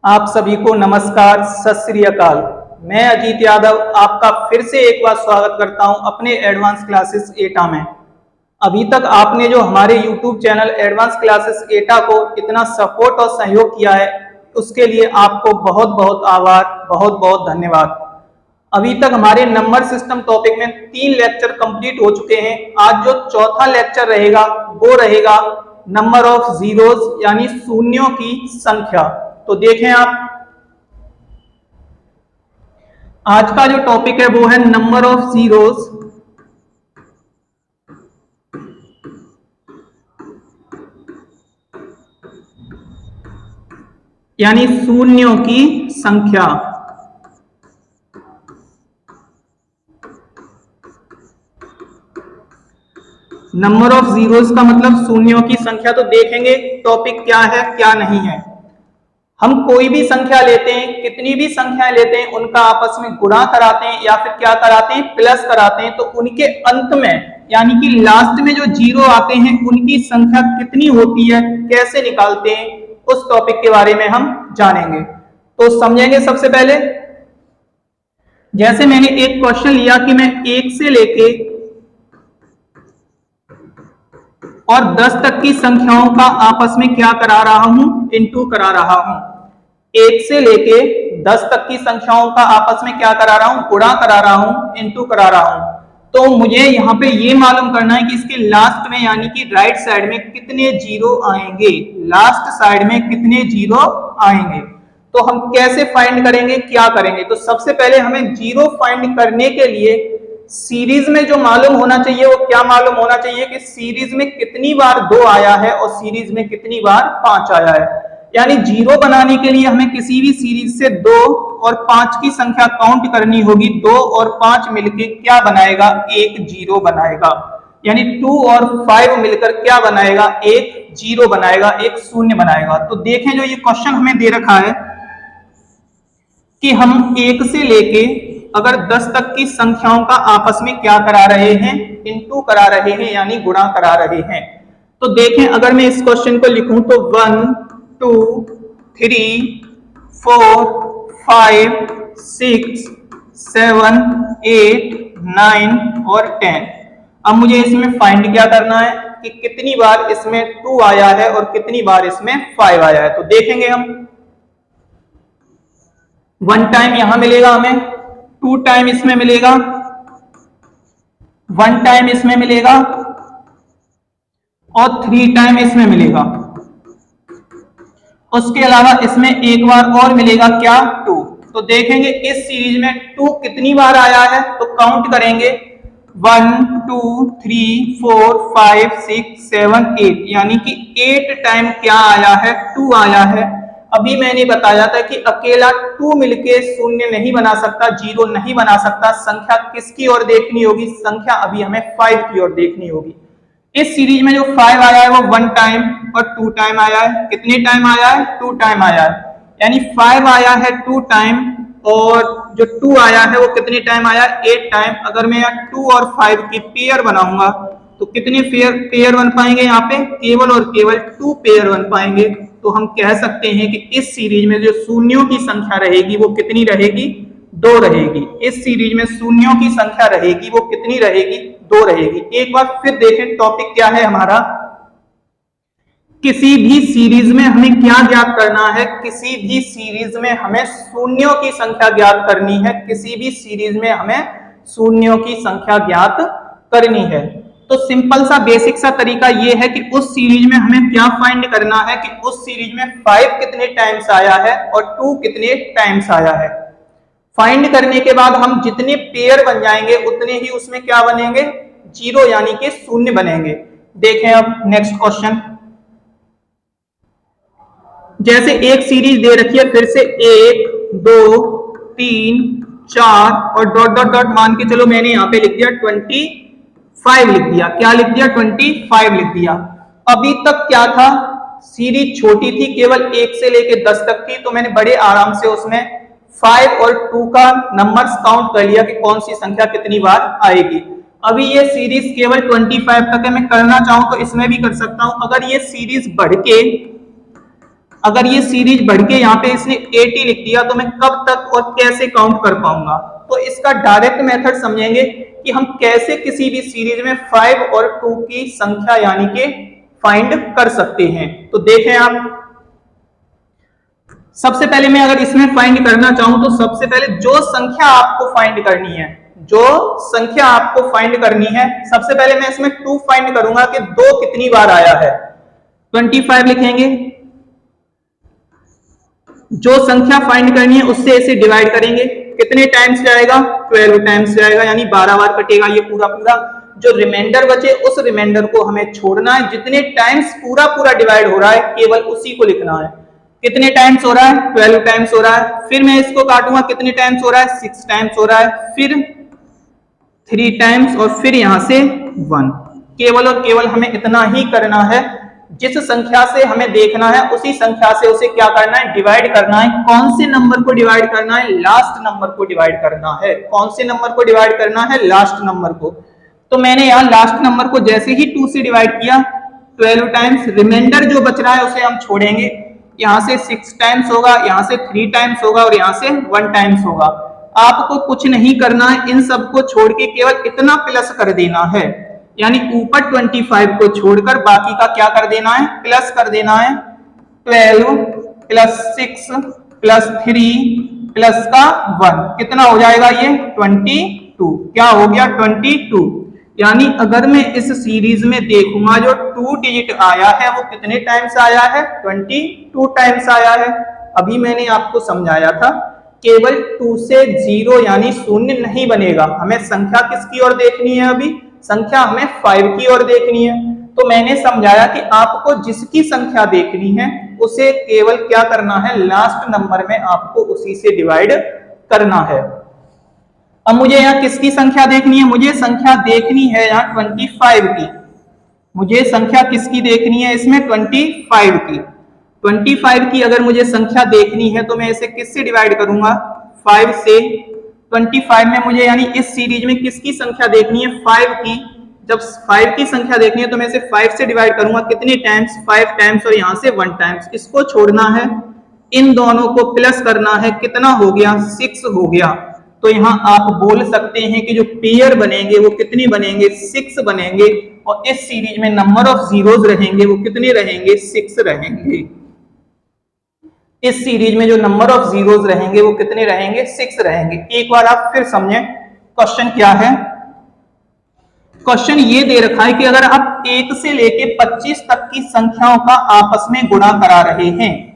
आप सभी को नमस्कार, सत श्री अकाल। मैं अजीत यादव आपका फिर से एक बार स्वागत करता हूं अपने एडवांस क्लासेस एटा में। अभी तक आपने जो हमारे YouTube चैनल एडवांस क्लासेस एटा को इतना सपोर्ट और सहयोग किया है, उसके लिए आपको बहुत बहुत आभार, बहुत बहुत धन्यवाद। अभी तक हमारे नंबर सिस्टम टॉपिक में 3 लेक्चर कंप्लीट हो चुके हैं। आज जो चौथा लेक्चर रहेगा वो रहेगा नंबर ऑफ जीरोज यानी शून्यों की संख्या। तो देखें आप, आज का जो टॉपिक है वो है नंबर ऑफ जीरोज यानी शून्यों की संख्या। नंबर ऑफ जीरोज का मतलब शून्यों की संख्या। तो देखेंगे टॉपिक क्या है क्या नहीं है। हम कोई भी संख्या लेते हैं, कितनी भी संख्याएं लेते हैं, उनका आपस में गुणा कराते हैं या फिर क्या कराते हैं, प्लस कराते हैं। तो उनके अंत में यानी कि लास्ट में जो जीरो आते हैं उनकी संख्या कितनी होती है, कैसे निकालते हैं, उस टॉपिक के बारे में हम जानेंगे। तो समझेंगे सबसे पहले, जैसे मैंने एक क्वेश्चन लिया कि मैं 1 से लेके और 10 तक की संख्याओं का आपस में क्या करा रहा हूं, इनटू करा रहा हूं। 1 से लेके 10 तक की संख्याओं का आपस में क्या करा रहा हूं, गुणा करा रहा हूं, इनटू करा रहा हूं। तो मुझे यहाँ पे ये मालूम करना है कि इसके लास्ट में यानी कि राइट साइड में कितने जीरो आएंगे, लास्ट साइड में कितने जीरो आएंगे। तो हम कैसे फाइंड करेंगे, क्या करेंगे। तो सबसे पहले हमें जीरो फाइंड करने के लिए सीरीज में जो मालूम होना चाहिए वो क्या मालूम होना चाहिए कि सीरीज में कितनी बार 2 आया है और सीरीज में कितनी बार 5 आया है। यानी जीरो बनाने के लिए हमें किसी भी सीरीज से 2 और 5 की संख्या काउंट करनी होगी। 2 और 5 मिलकर क्या बनाएगा, एक जीरो बनाएगा। यानी 2 और 5 मिलकर क्या बनाएगा, एक जीरो बनाएगा, एक शून्य बनाएगा। तो देखें जो ये क्वेश्चन हमें दे रखा है कि हम 1 से लेके अगर 10 तक की संख्याओं का आपस में क्या करा रहे हैं, इनटू करा रहे हैं यानी गुणा करा रहे हैं। तो देखें अगर मैं इस क्वेश्चन को लिखूं तो 1 2 3 4 5 6 7 8 9 और 10। अब मुझे इसमें फाइंड क्या करना है कि कितनी बार इसमें 2 आया है और कितनी बार इसमें 5 आया है। तो देखेंगे हम, 1 टाइम यहां मिलेगा हमें, 2 टाइम इसमें मिलेगा, 1 टाइम इसमें मिलेगा और 3 टाइम इसमें मिलेगा। उसके अलावा इसमें एक बार और मिलेगा क्या, 2। तो देखेंगे इस सीरीज में 2 कितनी बार आया है, तो काउंट करेंगे 1 2 3 4 5 6 7 8 यानी कि 8 टाइम क्या आया है, 2 आया है। अभी मैंने बताया था कि अकेला 2 मिलके शून्य नहीं बना सकता, जीरो नहीं बना सकता। संख्या किसकी ओर देखनी होगी, संख्या अभी हमें 5 की ओर देखनी होगी। इस सीरीज में जो 5 आया है वो 1 टाइम और 2 टाइम आया है। कितने टाइम आया है, 2 टाइम आया है। यानी 5 आया है 2 टाइम और जो 2 आया है वो कितने टाइम आया है, 8 टाइम। अगर मैं यहाँ 2 और 5 की पेयर बनाऊंगा तो कितने पेयर बन पाएंगे, यहाँ पे केवल और केवल 2 पेयर बन पाएंगे। तो हम कह सकते हैं कि इस सीरीज में जो शून्यों की संख्या रहेगी वो कितनी रहेगी, 2 रहेगी। इस सीरीज में शून्यों की संख्या रहेगी वो कितनी रहेगी, 2 रहेगी। एक बार फिर देखें टॉपिक क्या है हमारा, किसी भी सीरीज में हमें क्या ज्ञात करना है, किसी भी सीरीज में हमें शून्यों की संख्या ज्ञात करनी है। किसी भी सीरीज में हमें शून्यों की संख्या ज्ञात करनी है। तो सिंपल सा बेसिक सा तरीका ये है कि उस सीरीज में हमें क्या फाइंड करना है कि उस सीरीज में 5 कितने टाइम्स आया है और 2 कितने टाइम्स आया है। फाइंड करने के बाद हम जितने पेयर बन जाएंगे उतने ही उसमें क्या बनेंगे, जीरो यानी कि शून्य बनेंगे। देखें अब नेक्स्ट क्वेश्चन, जैसे एक सीरीज दे रखी है, फिर से 1 2 3 4 और डॉट डॉट डॉट मान के चलो मैंने यहाँ पे लिख दिया 25 लिख दिया। क्या लिख दिया, 25 लिख दिया। अभी तक क्या था, सीरीज छोटी थी, केवल 1 से लेके 10 तक थी। तो मैंने बड़े आराम से उसमें 5 और 2 का नंबर्स काउंट कर लिया कि कौन सी संख्या कितनी बार आएगी। अभी ये सीरीज केवल 25 तक है, मैं करना चाहूं तो इसमें भी कर सकता हूं। अगर ये सीरीज बढ़ के अगर ये सीरीज बढ़ के यहाँ पे इसने 80 लिख दिया तो मैं कब तक और कैसे काउंट कर पाऊंगा। तो इसका डायरेक्ट मेथड समझेंगे कि हम कैसे किसी भी सीरीज में 5 और 2 की संख्या यानी कि फाइंड कर सकते हैं। तो देखें आप, सबसे पहले मैं अगर इसमें फाइंड करना चाहूं तो सबसे पहले जो संख्या आपको फाइंड करनी है, जो संख्या आपको फाइंड करनी है, सबसे पहले मैं इसमें 2 फाइंड करूंगा कि 2 कितनी बार आया है। 25 लिखेंगे, जो संख्या फाइंड करनी है उससे इसे डिवाइड करेंगे, कितने टाइम्स जाएगा, 12 टाइम्स जाएगा, यानी 12 बार कटेगा ये पूरा पूरा। जो रिमाइंडर बचे उस रिमाइंडर को हमें छोड़ना है, जितने टाइम्स पूरा पूरा डिवाइड हो रहा है केवल उसी को लिखना है। कितने टाइम्स हो रहा है, 12 टाइम्स हो रहा है। फिर मैं इसको काटूंगा, कितने टाइम्स हो रहा है, 6 टाइम्स हो रहा है, फिर 3 टाइम्स और फिर यहां से 1। केवल और केवल हमें इतना ही करना है, जिस संख्या से हमें देखना है उसी संख्या से उसे क्या करना है, डिवाइड करना है। कौन से नंबर को डिवाइड करना है, लास्ट नंबर को डिवाइड करना है। कौन से नंबर को डिवाइड करना है, लास्ट नंबर को। तो मैंने यहां लास्ट नंबर को जैसे ही 2 से डिवाइड किया 12 टाइम्स, रिमाइंडर जो बच रहा है उसे हम छोड़ेंगे। यहां से 6 टाइम्स होगा, यहां से 3 टाइम्स होगा और यहां से 1 टाइम्स होगा। आपको कुछ नहीं करना है, इन सबको छोड़ के केवल इतना प्लस कर देना है, यानी ऊपर 25 को छोड़कर बाकी का क्या कर देना है, प्लस कर देना है। 12 प्लस 6 प्लस 3 प्लस का 1 कितना हो जाएगा ये, 22। क्या हो गया, 22। यानी अगर मैं इस सीरीज में देखूंगा जो 2 डिजिट आया है वो कितने टाइम्स आया है, 22 टाइम्स आया है। अभी मैंने आपको समझाया था केवल 2 से 0 यानी शून्य नहीं बनेगा, हमें संख्या किसकी ओर देखनी है, अभी संख्या हमें 5 की ओर देखनी है। तो मैंने समझाया कि आपको जिसकी संख्या देखनी है उसे केवल क्या करना है, लास्ट नंबर में आपको उसी से डिवाइड करना है। अब मुझे यहाँ किसकी संख्या देखनी है, मुझे संख्या देखनी है यहाँ 25 की। मुझे संख्या किसकी देखनी है इसमें, 25 की। 25 की अगर मुझे संख्या देखनी है तो मैं इसे किससे डिवाइड करूंगा, 5 से। 25 में मुझे यानी इस सीरीज में किसकी संख्या देखनी है, 5 की। जब 5 की संख्या देखनी है तो मैं इसे 5 से डिवाइड करूंगा, कितने टाइम्स, 5 टाइम्स और यहां से 1 टाइम्स। इसको छोड़ना है, इन दोनों को प्लस करना है, कितना हो गया, 6 हो गया। तो यहां आप बोल सकते हैं कि जो पेयर बनेंगे वो कितने बनेंगे, 6 बनेंगे। और इस सीरीज में नंबर ऑफ जीरोस रहेंगे वो कितने रहेंगे, 6 रहेंगे। इस सीरीज में जो नंबर ऑफ जीरोस रहेंगे वो कितने रहेंगे, 6 रहेंगे। एक बार आप फिर समझें क्वेश्चन क्या है। क्वेश्चन ये दे रखा है कि अगर आप 1 से लेके 25 तक की संख्याओं का आपस में गुणा करा रहे हैं।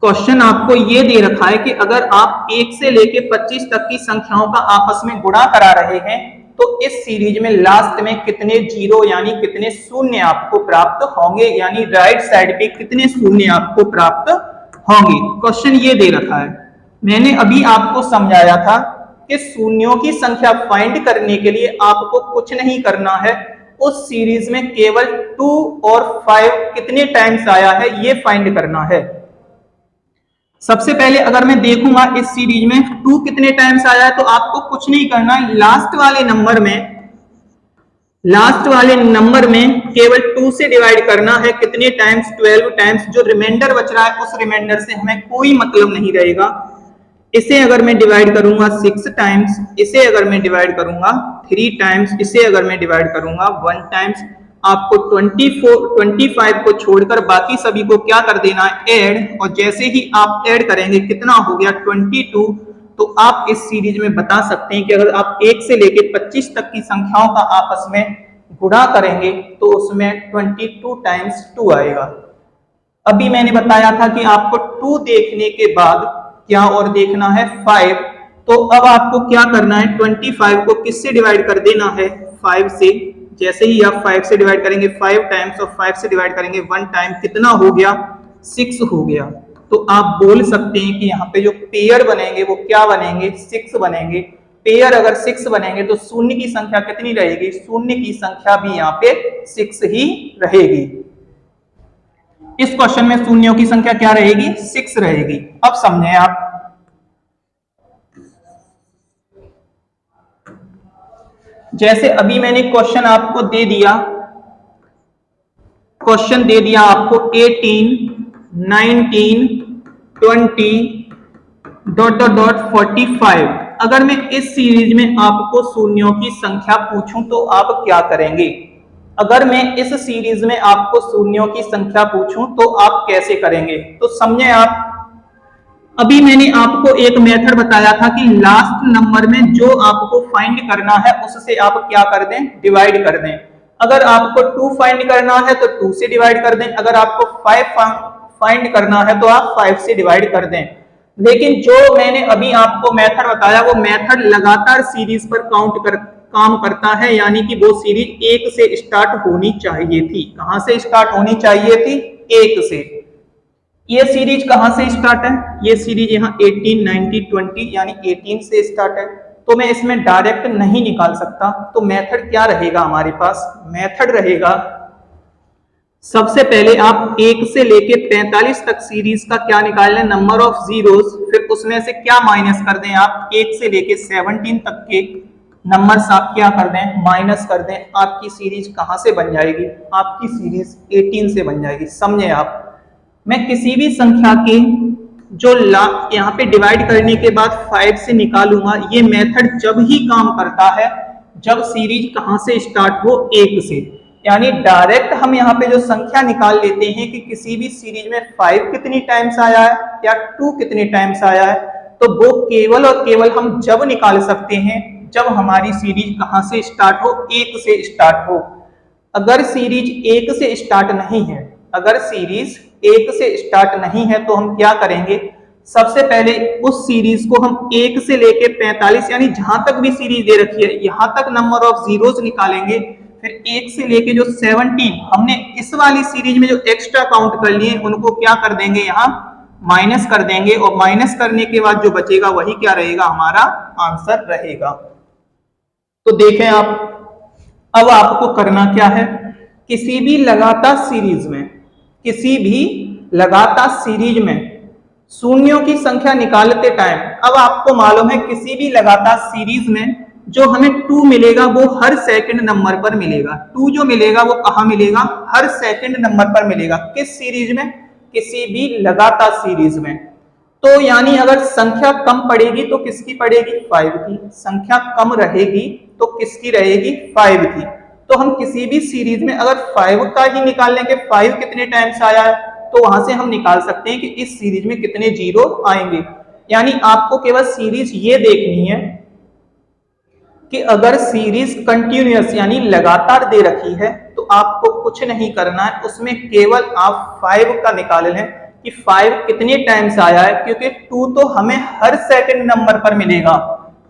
क्वेश्चन आपको ये दे रखा है कि अगर आप 1 से लेके 25 तक की संख्याओं का आपस में गुणा करा रहे हैं तो इस सीरीज में लास्ट में कितने जीरो यानी कितने शून्य आपको प्राप्त होंगे, यानी राइट साइड पे कितने शून्य आपको प्राप्त होंगे। क्वेश्चन ये दे रखा है। मैंने अभी आपको समझाया था कि शून्यों की संख्या फाइंड करने के लिए आपको कुछ नहीं करना है, उस सीरीज में केवल 2 और 5 कितने टाइम्स आया है ये फाइंड करना है। सबसे पहले अगर मैं देखूंगा इस सीरीज में 2 कितने टाइम्स आया है तो आपको कुछ नहीं करना है, लास्ट वाले नंबर में केवल 2 से डिवाइड करना है, कितने टाइम्स, 12 टाइम्स। जो रिमाइंडर बच रहा है उस रिमाइंडर से हमें कोई मतलब नहीं रहेगा। इसे अगर मैं डिवाइड करूंगा 6 टाइम्स, इसे अगर मैं डिवाइड करूंगा 3 टाइम्स, इसे अगर मैं डिवाइड करूंगा 1 टाइम्स, आपको 25 को छोड़कर बाकी सभी को क्या कर देना है, ऐड। और जैसे ही आप ऐड करेंगे कितना हो गया, 22। तो आप इस सीरीज में बता सकते हैं कि अगर आप 1 से लेकर 25 तक की संख्याओं का आपस में गुणा करेंगे तो उसमें 22 टाइम्स 2 आएगा। अभी मैंने बताया था कि आपको 2 देखने के बाद क्या और देखना है, 5। तो अब आपको क्या करना है, 25 को किससे डिवाइड कर देना है, 5 से। जैसे ही आप 5 से डिवाइड करेंगे 5 टाइम्स और 5 से डिवाइड करेंगे 1 टाइम, कितना हो गया, 6 हो गया। तो आप बोल सकते हैं कि यहाँ पे जो पेयर बनेंगे वो क्या बनेंगे, 6 बनेंगे। पेयर अगर 6 बनेंगे तो शून्य की संख्या कितनी रहेगी, शून्य की संख्या भी यहाँ पे 6 ही रहेगी। इस क्वेश्चन में शून्यों की संख्या क्या रहेगी, 6 रहेगी। अब समझें आप, जैसे अभी मैंने क्वेश्चन आपको दे दिया, क्वेश्चन दे दिया आपको 18 19 20 डॉट डॉट डॉट 45। अगर मैं इस सीरीज में आपको शून्यों की संख्या पूछूं तो आप क्या करेंगे? अगर मैं इस सीरीज में आपको शून्यों की संख्या पूछूं तो आप कैसे करेंगे? तो समझे आप, अभी मैंने आपको एक मेथड बताया था कि लास्ट नंबर में जो आपको फाइंड करना है उससे आप क्या कर दें, डिवाइड कर दें। अगर आपको 2 फाइंड करना है तो 2 से डिवाइड कर दें, अगर आपको 5 फाइंड करना है तो आप 5 से डिवाइड कर दें। लेकिन जो मैंने अभी आपको मेथड बताया वो मेथड लगातार सीरीज पर काम करता है, यानी कि वो सीरीज 1 से स्टार्ट होनी चाहिए थी। कहां से स्टार्ट होनी चाहिए थी? 1 से। ये सीरीज कहां से स्टार्ट है? ये सीरीज यहाँ 18 90 20 यानी 18 से स्टार्ट है, तो मैं इसमें डायरेक्ट नहीं निकाल सकता। तो मेथड क्या रहेगा हमारे पास? मेथड रहेगा, सबसे पहले आप 1 से लेके 45 तक सीरीज का क्या निकाल लें, नंबर ऑफ जीरोस, फिर उसमें से क्या माइनस कर दें आप, 1 से लेके 17 तक के नंबर्स आप क्या कर दें, माइनस कर दें। आपकी सीरीज कहां से बन जाएगी? आपकी सीरीज 18 से बन जाएगी। समझे आप, मैं किसी भी संख्या के जो यहाँ पे डिवाइड करने के बाद 5 से निकालूंगा, ये मेथड जब ही काम करता है जब सीरीज कहां से स्टार्ट हो, 1 से। यानी डायरेक्ट हम यहाँ पे जो संख्या निकाल लेते हैं कि किसी भी सीरीज में 5 कितनी टाइम्स आया है या 2 कितने टाइम्स आया है, तो वो केवल और केवल हम जब निकाल सकते हैं जब हमारी सीरीज कहां से स्टार्ट हो, 1 से स्टार्ट हो। अगर सीरीज 1 से स्टार्ट नहीं है, अगर सीरीज 1 से स्टार्ट नहीं है तो हम क्या करेंगे, सबसे पहले उस सीरीज को हम 1 से लेके 45 यानी जहां तक भी सीरीज दे रखी है यहां तक नंबर ऑफ जीरोस निकालेंगे। फिर 1 से लेके जो 17 हमने इस वाली सीरीज में जो एक्स्ट्रा काउंट कर लिए उनको क्या कर देंगे, यहाँ माइनस कर देंगे, और माइनस करने के बाद जो बचेगा वही क्या रहेगा, हमारा आंसर रहेगा। तो देखें आप, अब आपको करना क्या है, किसी भी लगातार सीरीज में, किसी भी लगातार सीरीज में शून्यों की संख्या निकालते टाइम, अब आपको मालूम है किसी भी लगातार सीरीज में जो हमें 2 मिलेगा वो हर सेकंड नंबर पर मिलेगा। 2 जो मिलेगा वो कहां मिलेगा, हर सेकंड नंबर पर मिलेगा। किस सीरीज में? किसी भी लगातार सीरीज में। तो यानी अगर संख्या कम पड़ेगी तो किसकी पड़ेगी, 5 की। संख्या कम रहेगी तो किसकी रहेगी, 5 की। तो हम किसी भी सीरीज में अगर 5 का ही निकाल लें कि 5 कितने टाइम्स आया है, तो वहां से हम निकाल सकते हैं कि इस सीरीज में कितने जीरो आएंगे। यानी आपको केवल सीरीज ये देखनी है कि अगर सीरीज कंटिन्यूअस यानी लगातार दे रखी है तो आपको कुछ नहीं करना है, उसमें केवल आप 5 का निकाल लें कि 5 कितने टाइम्स आया है, क्योंकि 2 तो हमें हर सेकंड नंबर पर मिलेगा,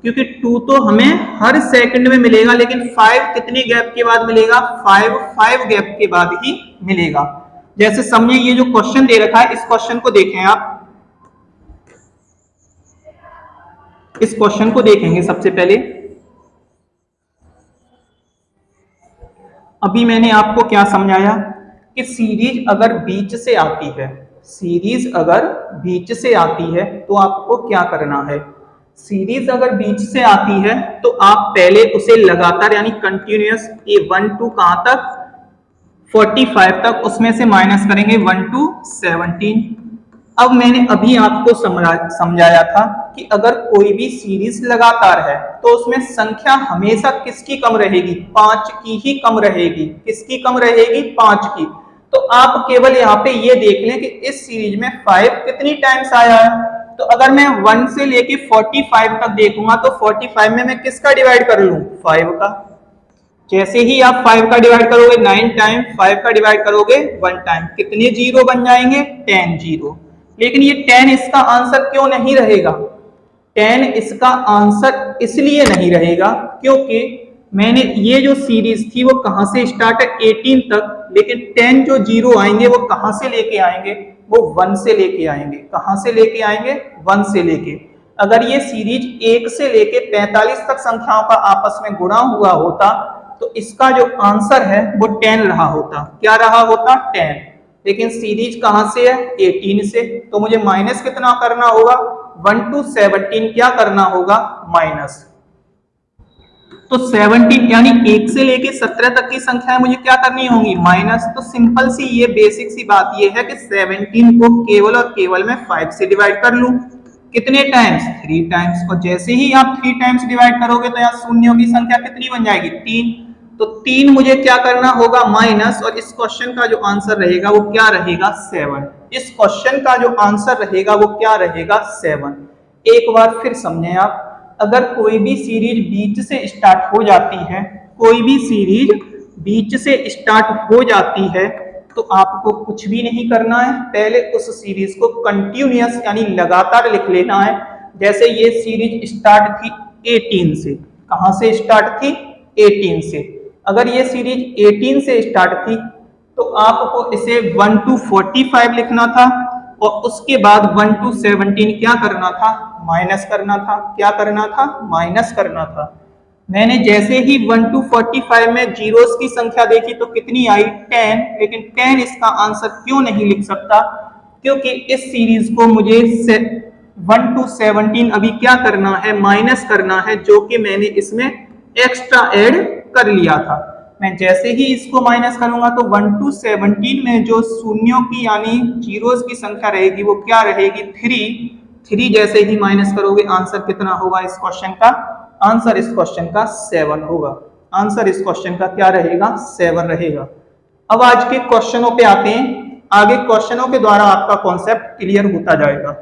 क्योंकि 2 तो हमें हर सेकंड में मिलेगा, लेकिन 5 कितने गैप के बाद मिलेगा, 5 गैप के बाद ही मिलेगा। जैसे समझिए ये जो क्वेश्चन दे रखा है, इस क्वेश्चन को देखें आप, इस क्वेश्चन को देखेंगे सबसे पहले। अभी मैंने आपको क्या समझाया कि सीरीज अगर बीच से आती है, सीरीज अगर बीच से आती है तो आपको क्या करना है। सीरीज अगर बीच से आती है तो आप पहले उसे लगातार यानी कंटिन्यूअस, ये 1 to कहां तक, 45 तक, उसमें से माइनस करेंगे 1 to 17। अब मैंने अभी आपको समझाया था कि अगर कोई भी सीरीज लगातार है तो उसमें संख्या हमेशा किसकी कम रहेगी, 5 की ही कम रहेगी। किसकी कम रहेगी, 5 की। तो आप केवल यहाँ पे ये देख लें कि इस सीरीज में 5 कितनी टाइम्स आया है। तो अगर मैं 1 से लेके 45 तक देखूंगा तो 45 में मैं किसका डिवाइड कर लूं, 5 का। जैसे ही आप 5 का डिवाइड करोगे 9 टाइम, 5 का डिवाइड करोगे 1 टाइम, कितने जीरो बन जाएंगे, 10 जीरो। लेकिन ये 10 इसका आंसर क्यों नहीं रहेगा, 10 इसका आंसर इसलिए नहीं रहेगा क्योंकि मैंने ये जो सीरीज थी वो कहां से स्टार्ट है, 18 तक, लेकिन 10 जो जीरो आएंगे वो कहां से लेके आएंगे, वो 1 से लेके आएंगे। कहां से लेके आएंगे, 1 से लेके। अगर ये सीरीज 1 से लेके 45 तक संख्याओं का आपस में गुणा हुआ होता तो इसका जो आंसर है वो 10 रहा होता। क्या रहा होता, 10। लेकिन सीरीज कहां से है, 18 से, तो मुझे माइनस कितना करना होगा, 1 to 17 क्या करना होगा, माइनस। तो 17 यानी 1 से लेके 17 तक की संख्याएं मुझे क्या करनी होंगी, माइनस। तो सिंपल सी ये बेसिक सी बात ये है कि 17 को केवल और केवल मैं 5 से डिवाइड कर लूं। कितने टाइम्स, 3 टाइम्स। और जैसे ही आप 3 टाइम्स डिवाइड करोगे तो यहाँ शून्यों की संख्या कितनी बन जाएगी, 3। तो 3 मुझे क्या करना होगा, माइनस, और इस क्वेश्चन का जो आंसर रहेगा वो क्या रहेगा, 7। इस क्वेश्चन का जो आंसर रहेगा वो क्या रहेगा, 7। एक बार फिर समझें आप, अगर कोई भी सीरीज बीच से स्टार्ट हो जाती है, कोई भी सीरीज बीच से स्टार्ट हो जाती है, तो आपको कुछ भी नहीं करना है, पहले उस सीरीज को कंटिन्यूअस यानी लगातार लिख लेना है। जैसे ये सीरीज स्टार्ट थी 18 से, कहां से स्टार्ट थी, 18 से। अगर ये सीरीज 18 से स्टार्ट थी तो आपको इसे 1 to 45 लिखना था, और उसके बाद 1 to 17 क्या करना था, माइनस करना था। क्या करना था, माइनस करना था। मैंने जैसे ही 1 to 45 में जीरोस की संख्या देखी तो कितनी आई, 10। लेकिन 10 इसका आंसर क्यों नहीं लिख सकता, क्योंकि इस सीरीज को मुझे 1 to 17 अभी क्या करना है, माइनस करना है, जो कि मैंने इसमें एक्स्ट्रा ऐड कर लिया था। मैं जैसे ही इसको माइनस करूंगा तो 1 to 17 में जो शून्यों की यानी जीरोस की संख्या रहेगी वो क्या रहेगी, 3। जैसे ही माइनस करोगे आंसर कितना होगा इस क्वेश्चन का, आंसर इस क्वेश्चन का 7 होगा। आंसर इस क्वेश्चन का क्या रहेगा, 7 रहेगा। अब आज के क्वेश्चनों पे आते हैं, आगे क्वेश्चनों के द्वारा आपका कॉन्सेप्ट क्लियर होता जाएगा।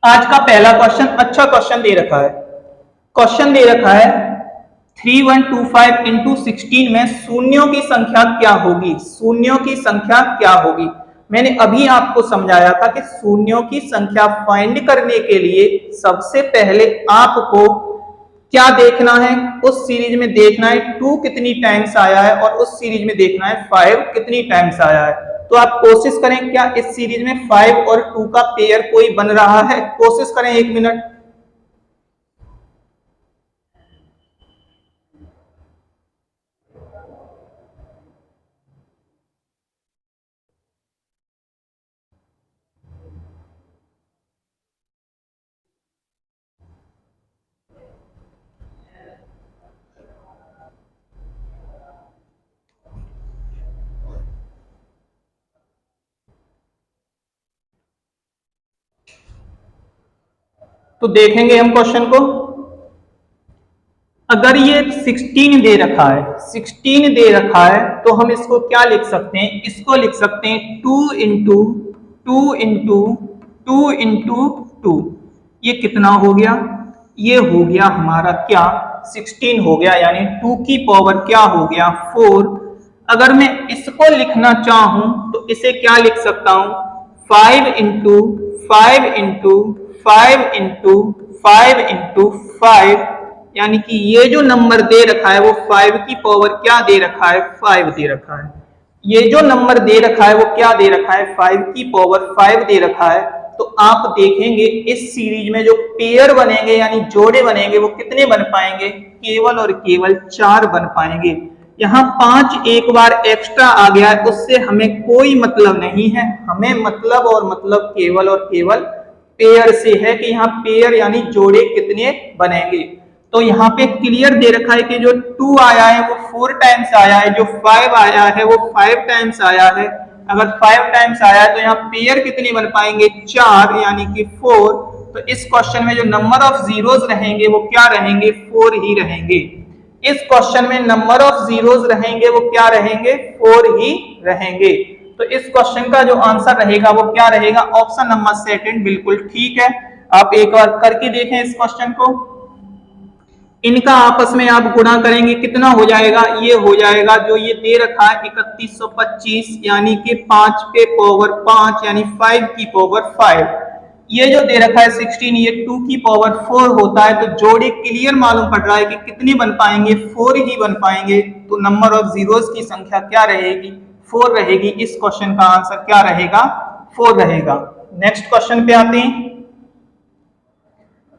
आज का पहला क्वेश्चन अच्छा क्वेश्चन दे रखा है। क्वेश्चन दे रखा है 3125 इंटू 16 में शून्यों की संख्या क्या होगी, शून्यों की संख्या क्या होगी। मैंने अभी आपको समझाया था कि शून्यों की संख्या फाइंड करने के लिए सबसे पहले आपको क्या देखना है, उस सीरीज में देखना है 2 कितनी टाइम्स आया है, और उस सीरीज में देखना है 5 कितनी टाइम्स आया है। तो आप कोशिश करें, क्या इस सीरीज में 5 और 2 का पेयर कोई बन रहा है, कोशिश करें 1 मिनट। तो देखेंगे हम क्वेश्चन को। अगर ये 16 दे रखा है, 16 दे रखा है, तो हम इसको क्या लिख सकते हैं, इसको लिख सकते हैं 2 इंटू 2 इंटू 2 इंटू 2। ये कितना हो गया, ये हो गया हमारा क्या, 16 हो गया, यानी 2 की पावर क्या हो गया, 4। अगर मैं इसको लिखना चाहूं तो इसे क्या लिख सकता हूं, 5 इंटू 5 इंटू 5 इंटू 5 इंटू 5, यानी कि ये जो नंबर दे रखा है वो 5 की पावर क्या दे रखा है, 5 दे रखा है। ये जो नंबर दे रखा है वो क्या दे रखा है, 5 की पावर 5 दे रखा है। तो आप देखेंगे इस सीरीज में जो पेयर बनेंगे यानी जोड़े बनेंगे वो कितने बन पाएंगे, केवल और केवल 4 बन पाएंगे। यहाँ 5 एक बार एक्स्ट्रा आ गया है, उससे हमें कोई मतलब नहीं है, हमें मतलब और मतलब केवल और केवल पेयर से है कि यहाँ पेयर यानी जोड़े कितने बनेंगे। तो यहाँ पे क्लियर दे रखा है कि जो 2 आया है वो 4 टाइम्स आया है, जो 5 आया है वो 5 टाइम्स आया है। अगर 5 टाइम्स आया है तो यहाँ पेयर कितने बन पाएंगे, 4 यानी कि 4। तो इस क्वेश्चन में जो नंबर ऑफ जीरोस रहेंगे वो क्या रहेंगे, 4 ही रहेंगे। इस क्वेश्चन में नंबर ऑफ जीरोस रहेंगे वो क्या रहेंगे, 4 ही रहेंगे। तो इस क्वेश्चन का जो आंसर रहेगा वो क्या रहेगा, ऑप्शन नंबर सेकंड बिल्कुल ठीक है। आप एक बार करके देखें इस क्वेश्चन को। इनका आपस में आप गुणा करेंगे कितना हो जाएगा, ये हो जाएगा जो ये दे रखा है 3125, यानी कि 5 पे पावर 5 यानी 5 की पावर 5। ये जो दे रखा है 16, ये 2 की पावर 4 होता है। तो जोड़े क्लियर मालूम पड़ रहा है कि कितने बन पाएंगे, 4 ही बन पाएंगे। तो नंबर ऑफ जीरोस की संख्या क्या रहेगी, 4 रहेगी। इस क्वेश्चन का आंसर क्या रहेगा, 4 रहेगा। नेक्स्ट क्वेश्चन पे आते हैं,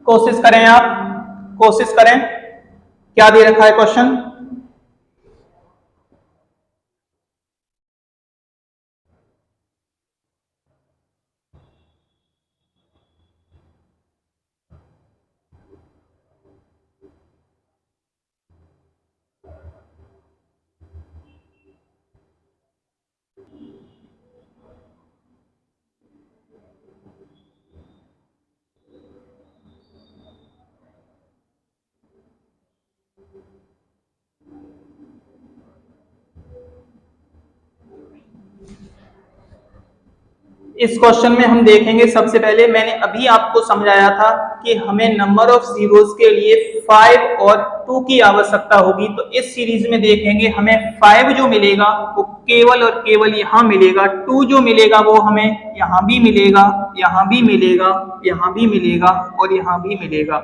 कोशिश करें आप, कोशिश करें, क्या दे रखा है क्वेश्चन। इस क्वेश्चन में हम देखेंगे, सबसे पहले मैंने अभी आपको समझाया था कि हमें नंबर ऑफ जीरोस के लिए 5 और 2 की आवश्यकता होगी। तो इस सीरीज में देखेंगे हमें 5 जो मिलेगा वो केवल और केवल यहाँ मिलेगा, 2 जो मिलेगा वो हमें यहाँ भी मिलेगा, यहाँ भी मिलेगा, यहाँ भी मिलेगा और यहाँ भी मिलेगा।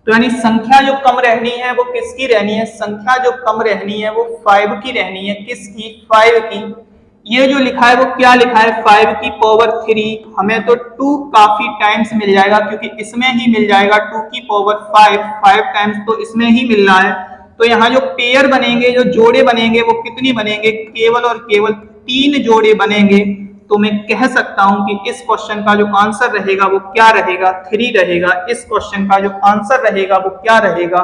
तो यानी संख्या जो कम रहनी है वो किसकी रहनी है? संख्या जो कम रहनी है वो 5 की रहनी है। किसकी? 5 की। ये जो लिखा है वो क्या लिखा है? 5 की पावर 3। हमें तो 2 काफी टाइम्स मिल जाएगा क्योंकि इसमें ही मिल जाएगा 2 की पावर 5 टाइम्स तो इसमें ही मिल रहा है। तो यहाँ जो पेयर बनेंगे, जो जोड़े बनेंगे वो कितनी बनेंगे? केवल और केवल 3 जोड़े बनेंगे। तो मैं कह सकता हूं कि इस क्वेश्चन का जो आंसर रहेगा वो क्या रहेगा? 3 रहेगा। इस क्वेश्चन का जो आंसर रहेगा वो क्या रहेगा?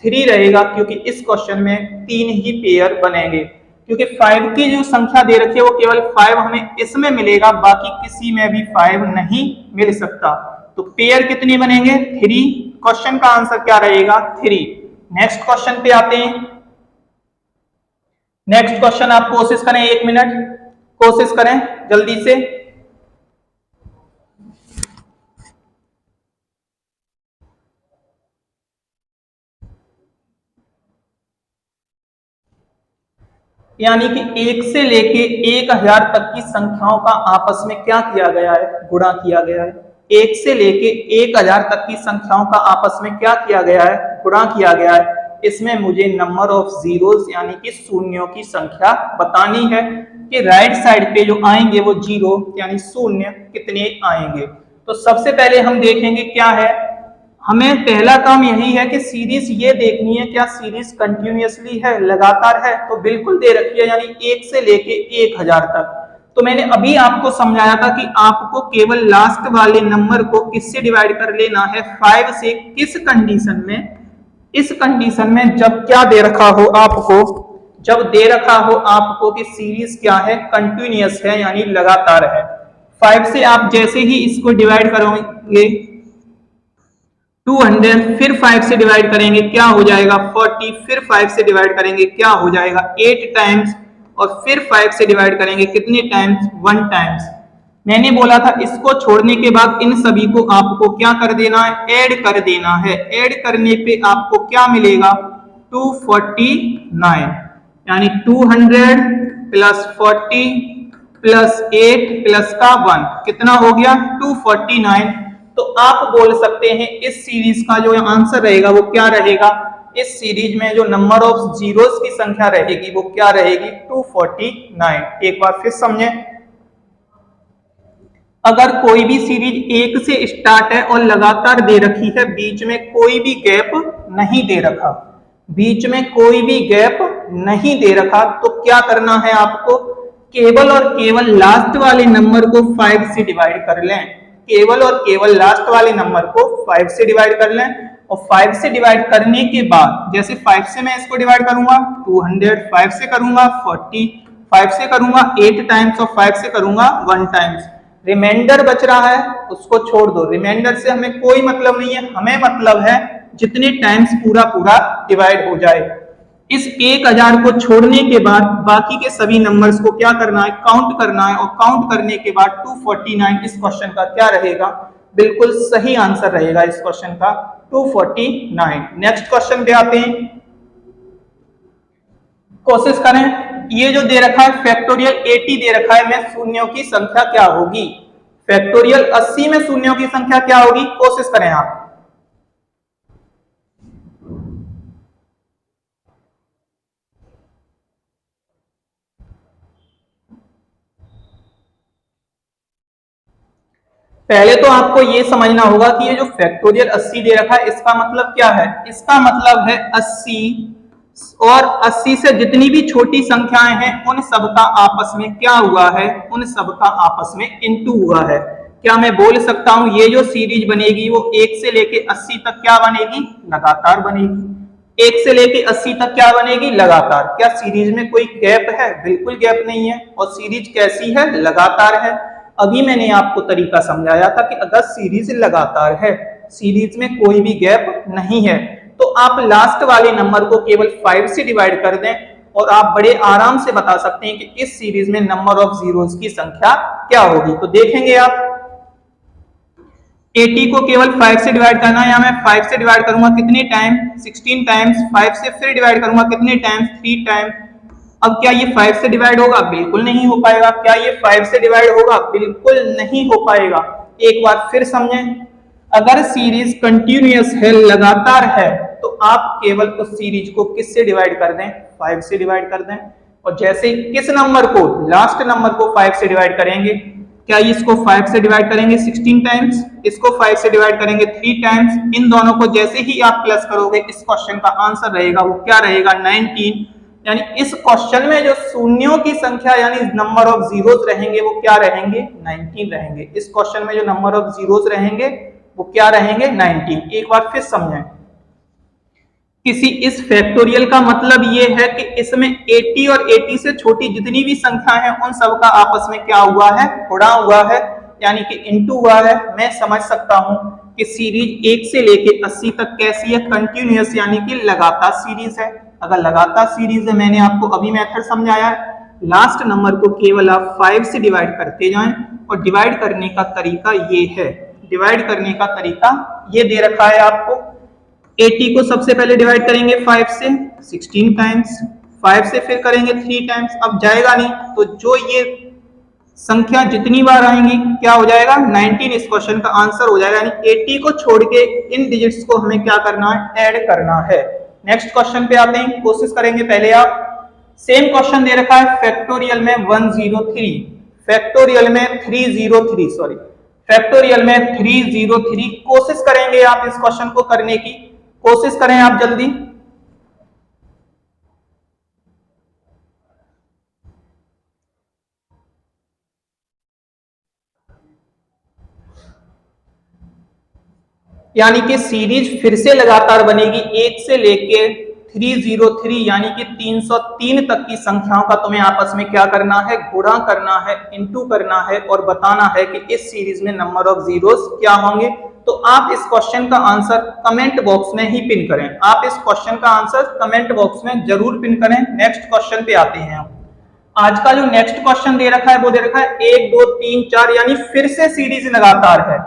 3 रहेगा, क्योंकि इस क्वेश्चन में 3 ही पेयर बनेंगे। क्योंकि 5 की जो संख्या दे रखी है वो केवल 5 हमें इसमें मिलेगा, बाकी किसी में भी 5 नहीं मिल सकता। तो पेयर कितनी बनेंगे? 3। क्वेश्चन का आंसर क्या रहेगा? 3। नेक्स्ट क्वेश्चन पे आते हैं। नेक्स्ट क्वेश्चन आप कोशिश करें, 1 मिनट कोशिश करें जल्दी से। यानी कि 1 से लेके 1000 तक की संख्याओं का आपस में क्या किया गया है? गुणा किया गया है। 1 से लेके 1000 तक की संख्याओं का आपस में क्या किया गया है? गुणा किया गया है। इसमें मुझे नंबर ऑफ जीरोस यानी कि शून्यों की संख्या बतानी है कि राइट साइड पे जो आएंगे वो जीरो यानी शून्य कितने आएंगे। तो सबसे पहले हम देखेंगे क्या है, हमें पहला काम यही है कि सीरीज ये देखनी है क्या सीरीज कंटिन्यूअसली है, लगातार है। तो बिल्कुल दे रखी है, यानी 1 से लेके 1000 तक। तो मैंने अभी आपको समझाया था कि आपको केवल लास्ट वाले नंबर को किससे डिवाइड कर लेना है? 5 से। किस कंडीशन में? इस कंडीशन में जब क्या दे रखा हो आपको, जब दे रखा हो आपको कि सीरीज क्या है? कंटिन्यूअस है यानी लगातार है। 5 से आप जैसे ही इसको डिवाइड करोगे 200, फिर 5 से डिवाइड करेंगे क्या हो जाएगा? 40, फिर 5 से डिवाइड करेंगे क्या हो जाएगा? 8 टाइम्स, और फिर 5 से डिवाइड करेंगे कितने टाइम्स? 1 टाइम्स। मैंने बोला था इसको छोड़ने के बाद इन सभी को आपको क्या कर देना है? ऐड कर देना है। ऐड करने पे आपको क्या मिलेगा? 249, यानी 200 प्लस 40 प्लस 8 प्लस का 1 कितना हो गया? 249। तो आप बोल सकते हैं इस सीरीज का जो आंसर रहेगा वो क्या रहेगा? इस सीरीज में जो नंबर ऑफ जीरोस की संख्या रहेगी वो क्या रहेगी? 249। एक बार फिर समझें, अगर कोई भी सीरीज 1 से स्टार्ट है और लगातार दे रखी है, बीच में कोई भी गैप नहीं दे रखा, बीच में कोई भी गैप नहीं दे रखा, तो क्या करना है आपको? केवल और केवल लास्ट वाले नंबर को 5 से डिवाइड कर लें। केवल और केवल लास्ट वाले नंबर को 5 से डिवाइड कर लें, और 5 से डिवाइड करने के बाद जैसे 5 से मैं इसको डिवाइड करूंगा 200, 5 से करूंगा 40, 5 से करूंगा 8 टाइम्स और 5 से करूंगा 1 टाइम्स। रिमाइंडर बच रहा है उसको छोड़ दो, रिमाइंडर से हमें कोई मतलब नहीं है, हमें मतलब है जितने टाइम्स पूरा पूरा डिवाइड हो जाए। इस 1000 को छोड़ने के बाद बाकी के सभी नंबर्स को क्या करना है? काउंट करना है, और काउंट करने के बाद 249 इस क्वेश्चन का क्या रहेगा? बिल्कुल सही आंसर रहेगा इस क्वेश्चन का 249। नेक्स्ट क्वेश्चन पे आते हैं, कोशिश करें। ये जो दे रखा है फैक्टोरियल 80 दे रखा है, में शून्यों की संख्या क्या होगी? फैक्टोरियल 80 में शून्यों की संख्या क्या होगी? कोशिश करें आप। पहले तो आपको ये समझना होगा कि ये जो फैक्टोरियल 80 दे रखा है इसका मतलब क्या है? इसका मतलब है 80 और 80 से जितनी भी छोटी संख्याएं हैं उन सबका आपस में क्या हुआ है? उन सबका आपस में इंटू हुआ है। क्या मैं बोल सकता हूं ये जो सीरीज बनेगी वो 1 से लेके 80 तक क्या बनेगी? लगातार बनेगी। 1 से लेके 80 तक क्या बनेगी? लगातार। क्या सीरीज में कोई गैप है? बिल्कुल गैप नहीं है। और सीरीज कैसी है? लगातार है। अभी मैंने आपको तरीका समझाया था कि अगर सीरीज लगातार है, सीरीज में कोई भी गैप नहीं है, तो आप लास्ट वाले नंबर को केवल 5 से डिवाइड कर दें, और आप बड़े आराम से बता सकते हैं कि इस सीरीज में नंबर ऑफ जीरोस की संख्या क्या होगी। तो देखेंगे आप 80 को केवल 5 से डिवाइड करना है, या मैं 5 से डिवाइड करूंगा कितने टाइम 16 टाइम्स, 5 से फिर डिवाइड करूंगा कितने टाइम्स 3 टाइम। अब क्या ये 5 से डिवाइड होगा? बिल्कुल नहीं हो पाएगा। क्या ये 5 से डिवाइड होगा? बिल्कुल नहीं हो पाएगा। एक बार फिर समझें, अगर सीरीज कंटिन्यूअस है, लगातार है, तो आप केवल उस सीरीज को किससे डिवाइड कर दें? 5 से डिवाइड कर दें। और जैसे किस नंबर को, लास्ट नंबर को 5 से डिवाइड करेंगे, क्या इसको 5 से डिवाइड करेंगे 16 टाइम्स, इसको 5 से डिवाइड करेंगे 3 टाइम्स। इन दोनों को जैसे ही आप प्लस करोगे, इस क्वेश्चन का आंसर रहेगा वो क्या रहेगा? 19। यानी इस क्वेश्चन में जो शून्यों की संख्या यानी नंबर ऑफ जीरोस रहेंगे वो क्या रहेंगे? 19 रहेंगे। इस क्वेश्चन में जो नंबर ऑफ जीरोस रहेंगे वो क्या रहेंगे? 19। एक बार फिर समझें, किसी इस फैक्टोरियल का मतलब ये है कि इसमें 80 और 80 से छोटी जितनी भी संख्या है उन सबका आपस में क्या हुआ है? गुणा हुआ है, यानी कि इनटू हुआ है। मैं समझ सकता हूं कि सीरीज 1 से लेके 80 तक कैसी है? कंटिन्यूअस, यानी कि लगातार सीरीज है। अगर लगातार सीरीज है, मैंने आपको अभी मेथड समझाया है, लास्ट नंबर को केवल आप 5 से डिवाइड करते जाएं, और डिवाइड करने का तरीका ये है। डिवाइड करने का तरीका ये दे रखा है आपको। 80 को सबसे पहले डिवाइड करेंगे 5 से 16 टाइम्स, 5 से फिर करेंगे 3 टाइम्स। अब जाएगा नहीं, तो जो ये संख्या जितनी बार आएंगी क्या हो जाएगा? 19 इस क्वेश्चन का आंसर हो जाएगा। यानी 80 को छोड़ के इन डिजिट्स को हमें क्या करना है? ऐड करना है। नेक्स्ट क्वेश्चन पे आते हैं, कोशिश करेंगे पहले आप। सेम क्वेश्चन दे रखा है फैक्टोरियल में 103, फैक्टोरियल में 303, सॉरी फैक्टोरियल में 303। कोशिश करेंगे आप इस क्वेश्चन को करने की, कोशिश करें आप जल्दी। यानी कि सीरीज फिर से लगातार बनेगी 1 से लेके 303, यानी कि 303 तक की संख्याओं का तुम्हें आपस में क्या करना है? गुणा करना है, इनटू करना है, और बताना है कि इस सीरीज में नंबर ऑफ जीरोस क्या होंगे। तो आप इस क्वेश्चन का आंसर कमेंट बॉक्स में ही पिन करें। आप इस क्वेश्चन का आंसर कमेंट बॉक्स में जरूर पिन करें। नेक्स्ट क्वेश्चन पे आते हैं। आज का जो नेक्स्ट क्वेश्चन दे रखा है वो दे रखा है 1 2 3 4, यानी फिर से सीरीज लगातार है।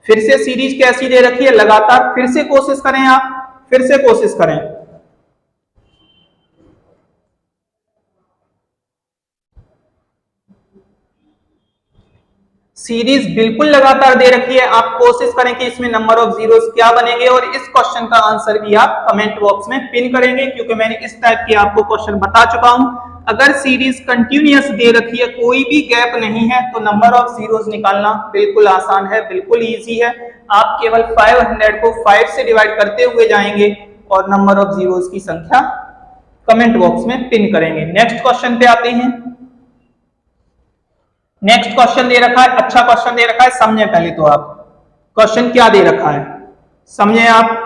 फिर से सीरीज कैसी दे रखी है? लगातार। फिर से कोशिश करें आप, फिर से कोशिश करें। सीरीज बिल्कुल लगातार दे रखी है। आप कोशिश करें कि इसमें नंबर ऑफ जीरोस क्या बनेंगे, और इस क्वेश्चन का आंसर भी आप कमेंट बॉक्स में पिन करेंगे, क्योंकि मैंने इस टाइप के आपको क्वेश्चन बता चुका हूं। अगर सीरीज कंटिन्यूअस दे रखी है, कोई भी गैप नहीं है, तो नंबर ऑफ जीरोस निकालना बिल्कुल आसान है, बिल्कुल इजी है। आप केवल 500 को 5 से डिवाइड करते हुए जाएंगे और नंबर ऑफ जीरोस की संख्या कमेंट बॉक्स में पिन करेंगे। नेक्स्ट क्वेश्चन पे आते हैं। नेक्स्ट क्वेश्चन दे रखा है, अच्छा क्वेश्चन दे रखा है, समझे पहले तो आप क्वेश्चन क्या दे रखा है, समझे आप।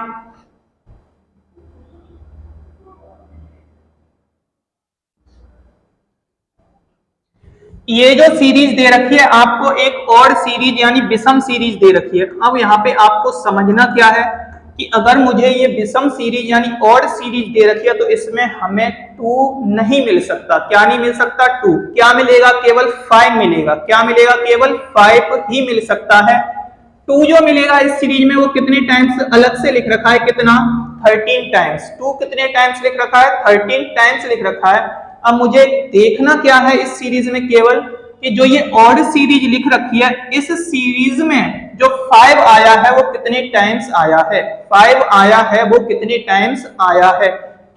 ये जो सीरीज दे रखी है आपको, एक और सीरीज यानी विषम सीरीज दे रखी है। अब यहाँ पे आपको समझना क्या है कि अगर मुझे ये विषम सीरीज यानी और सीरीज दे रखी है, तो इसमें हमें 2 नहीं मिल सकता। क्या नहीं मिल सकता? 2। क्या मिलेगा? केवल 5 मिलेगा। क्या मिलेगा? केवल 5 ही मिल सकता है। 2 जो मिलेगा इस सीरीज में वो कितने टाइम्स अलग से लिख रखा है? कितना? 13 टाइम्स। 2 कितने टाइम्स लिख रखा है? 13 टाइम्स लिख रखा है। अब मुझे देखना क्या है इस सीरीज में, केवल कि जो ये ऑड सीरीज लिख रखी है, इस सीरीज में जो 5 आया है वो कितने टाइम्स आया है? 5 आया है, वो कितने टाइम्स आया है?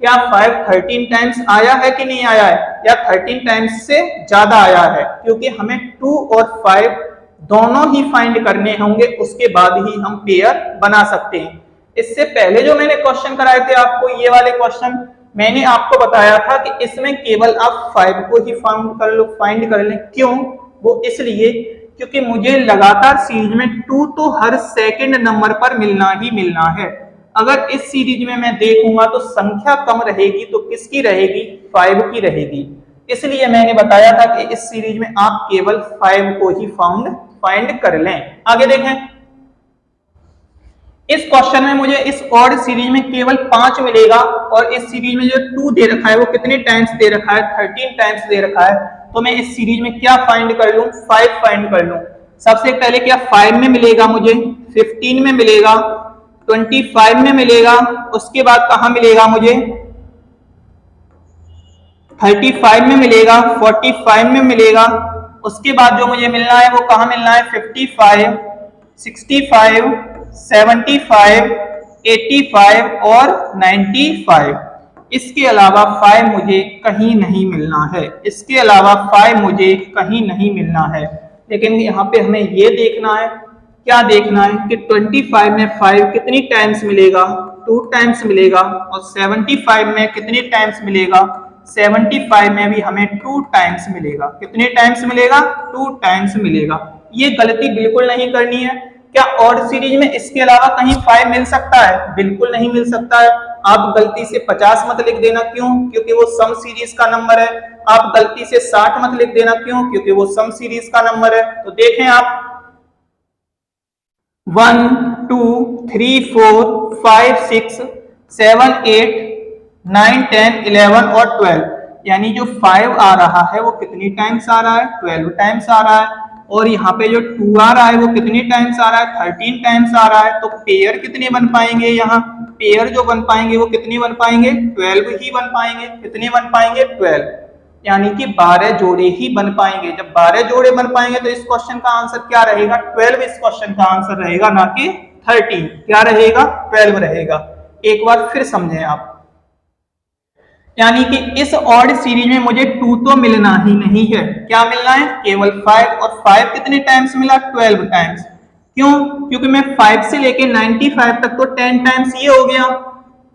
क्या 5 13 टाइम्स आया है कि नहीं आया है, या 13 टाइम्स से ज्यादा आया है? क्योंकि हमें 2 और 5 दोनों ही फाइंड करने होंगे, उसके बाद ही हम पेयर बना सकते हैं। इससे पहले जो मैंने क्वेश्चन कराए थे आपको, ये वाले क्वेश्चन, मैंने आपको बताया था कि इसमें केवल आप 5 को ही फाइंड कर लें। क्यों? वो इसलिए क्योंकि मुझे लगातार सीरीज में 2 तो हर सेकंड नंबर पर मिलना ही मिलना है। अगर इस सीरीज में मैं देखूंगा तो संख्या कम रहेगी, तो किसकी रहेगी? 5 की रहेगी। इसलिए मैंने बताया था कि इस सीरीज में आप केवल 5 को ही फाइंड कर लें। आगे देखें, इस क्वेश्चन में मुझे इस ऑड सीरीज में केवल 5 मिलेगा और इस सीरीज में जो 2 दे रखा है वो कितने टाइम्स दे रखा है, 13 टाइम्स दे रखा है। तो मैं इस सीरीज में क्या फाइंड कर लूं, 5 फाइंड कर लूं। सबसे पहले क्या 5 में मिलेगा मुझे, 15 में मिलेगा, 25 में मिलेगा, उसके बाद कहां मिलेगा मुझे, 35 में मिलेगा, 45 में मिलेगा, उसके बाद जो मुझे मिलना है वो कहां मिलना है, 55, 65, 75, 85 और 95। इसके अलावा 5 मुझे कहीं नहीं मिलना है, इसके अलावा 5 मुझे कहीं नहीं मिलना है। लेकिन यहाँ पे हमें ये देखना है, क्या देखना है कि 25 में 5 कितनी टाइम्स मिलेगा, 2 टाइम्स मिलेगा, और 75 में कितने टाइम्स मिलेगा, 75 में भी हमें 2 टाइम्स मिलेगा। कितने टाइम्स मिलेगा, 2 टाइम्स मिलेगा। ये गलती बिल्कुल नहीं करनी है। क्या ऑड सीरीज में इसके अलावा कहीं 5 मिल सकता है, बिल्कुल नहीं मिल सकता है। आप गलती से 50 मत लिख देना, क्यों, क्योंकि वो सम सीरीज का नंबर है। आप गलती से 60 मत लिख देना, क्यों, क्योंकि वो सम सीरीज का नंबर है। तो देखें आप 1 2 3 4 5 6 7 8 9 10 11 और 12, यानी जो 5 आ रहा है वो कितनी टाइम्स आ रहा है, 12 टाइम्स आ रहा है। और यहाँ पे जो 2 आ रहा है वो कितनी टाइम्स आ रहा है, 13 टाइम्स आ रहा है। तो पेयर कितने बन पाएंगे, यहाँ पेयर जो बन पाएंगे वो कितने बन पाएंगे, 12 ही बन पाएंगे। कितने बन पाएंगे, 12, यानी कि 12 जोड़े ही बन पाएंगे। जब 12 जोड़े बन पाएंगे तो इस क्वेश्चन का आंसर क्या रहेगा, 12 इस क्वेश्चन का आंसर रहेगा, ना कि 13। क्या रहेगा, 12 रहेगा। एक बार फिर समझें आप, यानी कि इस ऑड सीरीज में मुझे 2 तो मिलना ही नहीं है। क्या मिलना है, केवल 5। और 5 कितने टाइम्स मिला, 12 टाइम्स। क्यों, क्योंकि मैं 5 से लेके 95 तक तो 10 टाइम्स ये हो गया।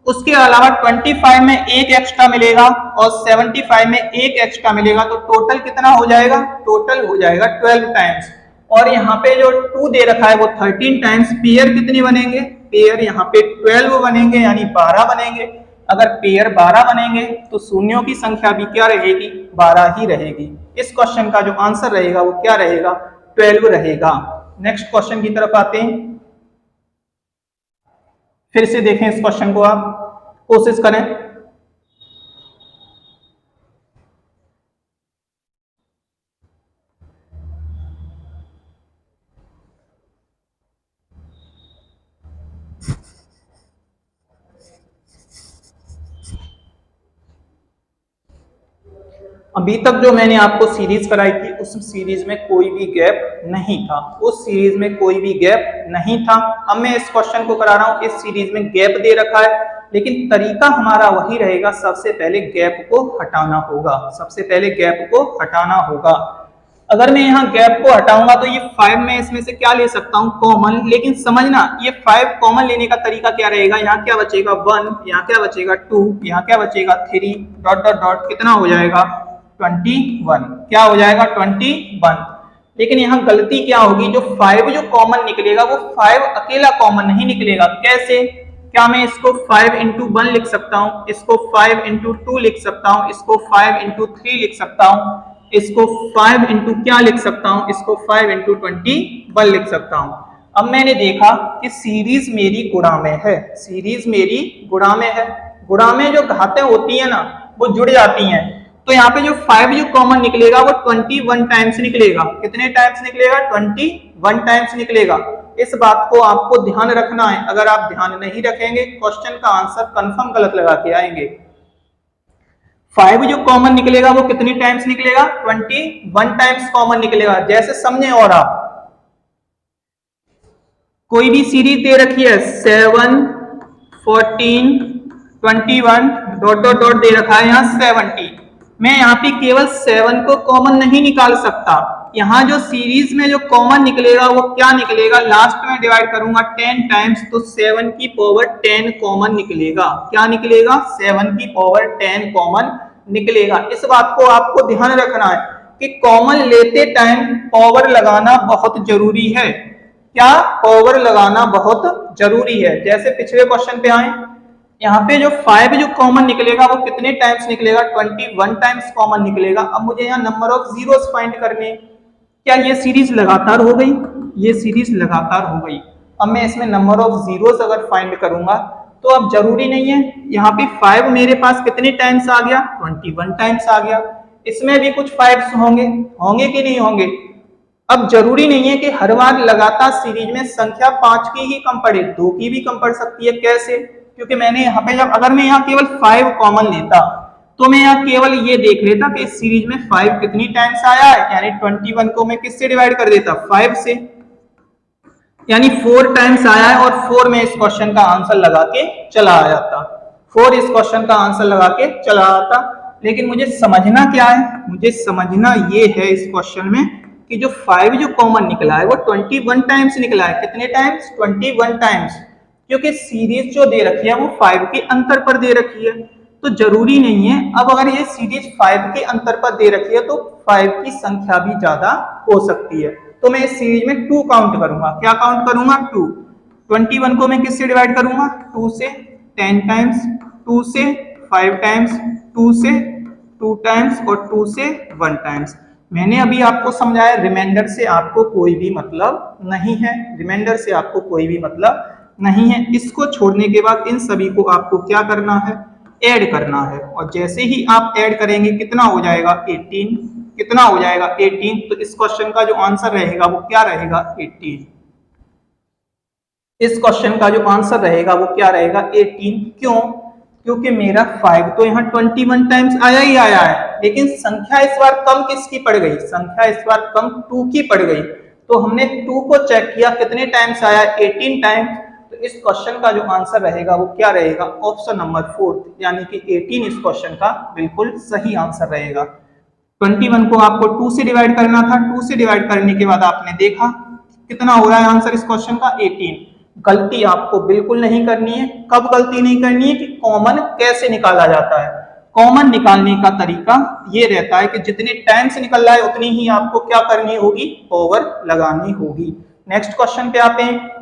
उसके अलावा 25 में एक एक्स्ट्रा मिलेगा और 75 में एक एक्स्ट्रा मिलेगा, तो टोटल कितना हो जाएगा, टोटल हो जाएगा 12 टाइम्स। और यहाँ पे जो 2 दे रखा है वो 13 टाइम्स। पेयर कितने बनेंगे, पेयर यहाँ पे 12 बनेंगे, यानी 12 बनेंगे। अगर पेयर 12 बनेंगे तो शून्यों की संख्या भी क्या रहेगी, 12 ही रहेगी। इस क्वेश्चन का जो आंसर रहेगा वो क्या रहेगा, 12 रहेगा। नेक्स्ट क्वेश्चन की तरफ आते हैं। फिर से देखें इस क्वेश्चन को, आप कोशिश करें। अभी तक जो मैंने आपको सीरीज कराई थी उस सीरीज में कोई भी गैप नहीं था, उस सीरीज में कोई भी गैप नहीं था। अब मैं इस क्वेश्चन को करा रहा हूं, इस सीरीज में गैप दे रखा है, लेकिन तरीका हमारा वही रहेगा, सबसे पहले गैप को हटाना होगा, सबसे पहले गैप को हटाना होगा। अगर मैं यहाँ गैप को हटाऊंगा तो ये 5 में इसमें से क्या ले सकता हूँ, कॉमन। लेकिन समझना, ये 5 कॉमन लेने का तरीका क्या रहेगा, यहाँ क्या बचेगा 1, यहाँ क्या बचेगा 2, यहाँ क्या बचेगा 3, डॉट डॉट डॉट, कितना हो जाएगा 21, क्या हो जाएगा 21। लेकिन यहाँ गलती क्या होगी, जो 5 जो कॉमन निकलेगा वो 5 अकेला कॉमन नहीं निकलेगा। कैसे, क्या मैं इसको 5 इंटू 1 लिख सकता हूँ, इसको 5 इंटू 2 लिख सकता हूँ, इसको 5 इंटू 3 लिख सकता हूँ, इसको 5 इंटू क्या लिख सकता हूँ, इसको 5 इंटू 21 लिख सकता हूँ। अब मैंने देखा कि सीरीज मेरी गुणा में है, सीरीज मेरी गुणा में है। गुणा में जो घातें होती है ना वो जुड़ जाती हैं। तो यहाँ पे जो 5 जो कॉमन निकलेगा वो 21 टाइम्स निकलेगा। कितने टाइम्स निकलेगा, 21 टाइम्स निकलेगा। इस बात को आपको ध्यान रखना है, अगर आप ध्यान नहीं रखेंगे क्वेश्चन का आंसर कंफर्म गलत लगा के आएंगे। 5 जो कॉमन निकलेगा वो कितनी टाइम्स निकलेगा, 21 टाइम्स कॉमन निकलेगा। जैसे समझे, और आप कोई भी सीरीज दे रखी है 7 14 21 डॉट डॉट डॉट दे रखा है यहाँ 70, मैं यहाँ पे केवल 7 को कॉमन नहीं निकाल सकता। यहाँ जो सीरीज में जो कॉमन निकलेगा वो क्या निकलेगा, लास्ट में डिवाइड करूंगा 10 टाइम्स तो 7 की पावर 10 कॉमन निकलेगा। क्या निकलेगा, 7 की पावर 10 कॉमन निकलेगा। इस बात को आपको ध्यान रखना है कि कॉमन लेते टाइम पावर लगाना बहुत जरूरी है। क्या, पावर लगाना बहुत जरूरी है। जैसे पिछले क्वेश्चन पे आए, यहाँ पे जो 5 जो कॉमन निकलेगा वो कितने टाइम्स निकलेगा, 21 टाइम्स कॉमन निकलेगा। अब मुझे यहाँ नंबर ऑफ जीरोस फाइंड करने। क्या ये सीरीज लगातार हो गई, ये सीरीज लगातार हो गई। अब मैं इसमें नंबर ऑफ जीरोस अगर फाइंड करूंगा तो अब जरूरी नहीं है, यहाँ पे 5 मेरे पास कितने टाइम्स आ गया, 21 टाइम्स आ गया। इसमें भी कुछ 5 होंगे, होंगे कि नहीं होंगे। अब जरूरी नहीं है कि हर बार लगातार सीरीज में संख्या 5 की ही कम पड़े, 2 की भी कम पड़ सकती है। कैसे? क्योंकि मैंने यहाँ पे जब अगर मैं यहाँ केवल 5 कॉमन लेता तो मैं यहाँ केवल ये देख लेता कि इस सीरीज में 5 कितनी टाइम्स आया है, यानी 21 को मैं किससे डिवाइड कर देता, 5 से, यानी 4 टाइम्स आया है और 4 में इस क्वेश्चन का आंसर लगा के चला आया था, 4 इस क्वेश्चन का आंसर लगा के चला आया था। लेकिन मुझे समझना क्या है, मुझे समझना ये है इस क्वेश्चन में कि जो 5 जो कॉमन निकला है वो 21 टाइम्स निकला है। कितने टाइम्स? 21 टाइम्स, क्योंकि सीरीज जो दे रखी है वो 5 के अंतर पर दे रखी है, तो जरूरी नहीं है। अब अगर ये सीरीज 5 के अंतर पर दे रखी है तो 5 की संख्या भी ज्यादा हो सकती है। तो मैं इस सीरीज में 2 काउंट करूंगा। क्या काउंट करूंगा? 2। 21 को मैं किससे डिवाइड करूंगा? 2 से 10 टाइम्स, 2 से 5 टाइम्स, 2 से 2 टाइम्स और 2 से 1 टाइम्स। मैंने अभी आपको समझाया रिमाइंडर से आपको कोई भी मतलब नहीं है, रिमाइंडर से आपको कोई भी मतलब नहीं है। इसको छोड़ने के बाद इन सभी को आपको क्या करना है? ऐड करना है। और जैसे ही आप ऐड करेंगे कितना हो जाएगा? 18। कितना हो जाएगा? 18। तो इस क्वेश्चन का जो आंसर रहेगा वो क्या रहेगा? 18। इस क्वेश्चन का जो आंसर रहेगा वो क्या रहेगा? 18। क्यों? क्योंकि मेरा 5 तो यहाँ 21 टाइम्स आया ही आया है, लेकिन संख्या इस बार कम किसकी पड़ गई? संख्या इस बार कम 2 की पड़ गई। तो हमने 2 को चेक किया कितने टाइम्स आया? 18 टाइम्स। तो इस क्वेश्चन का जो आंसर रहेगा वो क्या रहेगा? ऑप्शन नंबर 4, यानी कि 18 इस क्वेश्चन का बिल्कुल सही आंसर रहेगा। 21 को आपको 2 से डिवाइड करना था, 2 से डिवाइड करने के बाद आपने देखा कितना हो रहा है आंसर इस क्वेश्चन का? 18। गलती आपको बिल्कुल नहीं करनी है। कब गलती नहीं करनी है? कि कॉमन कैसे निकाला जाता है। कॉमन निकालने का तरीका ये रहता है कि जितने टाइम से निकल रहा है उतनी ही आपको क्या करनी होगी? ओवर लगानी होगी। नेक्स्ट क्वेश्चन पे आते हैं।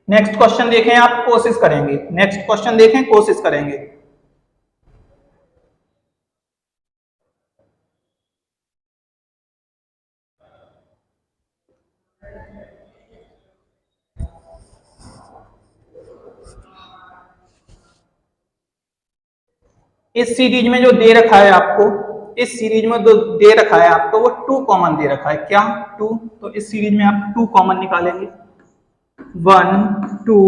नेक्स्ट क्वेश्चन देखें, आप कोशिश करेंगे, नेक्स्ट क्वेश्चन देखें, कोशिश करेंगे। इस सीरीज में जो दे रखा है आपको, इस सीरीज में जो दे रखा है आपको वो 2 कॉमन दे रखा है। क्या? 2। तो इस सीरीज में आप 2 कॉमन निकालेंगे। 1 2